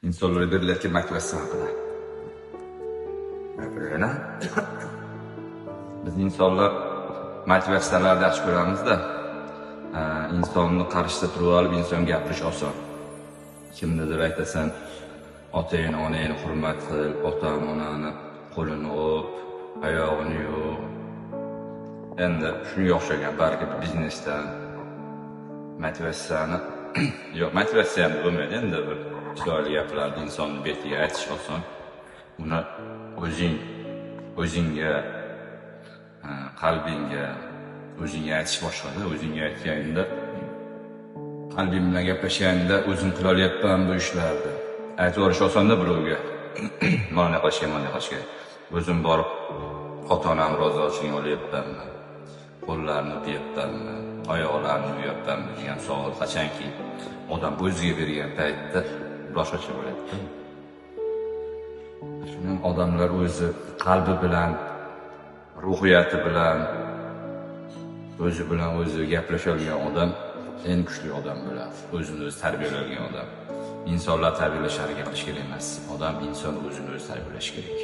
insonlarga berilayotgan motivatsiya haqida. Gapiraylik. Biz insonlar motivatsiyalarni yaxshi ko'ramizda. İnsonni qarshida turib olib, inson gapirish oson. Kimnidir aytasan, otangni, onangni hurmat qil, otani, onani qo'lini o'p, oyog'ini yuvib. Endi shunga o'xshagan balki biznesdan motivatsiyani yo'q, motivatsiya ham bo'lmaydi, endi bir chiroyli gaplarni insonni betiga aytish oson. Uni o'zingga, qalbingga, o'zingga aytish boshqada. O'zingga aytganingda, qalbing bilan gaplashganingda o'zim qila olyapman bu ishlarni. Aytib o'rish osonda birovga. Mana qilishga. O'zim borib ota-onam roziligini olyapmanmi? Qo'llarini o'pyapmanmi? Oyoqlarini yuvayapmanmi degan savol qachonki odam o'ziga bergan paytda boshqacha bo'ladi. Shuning odamlar o'zi qalbi bilan, ruhiyati bilan, o'zi bilan o'zi gaplasha olgan odam eng kuchli odam bo'ladi. O'zini o'zi tarbiyalagan odam. İnsanlar tarbiyalash harakat qilish kerak emas. Odam inson o'zini o'zi tarbiyalash kerak.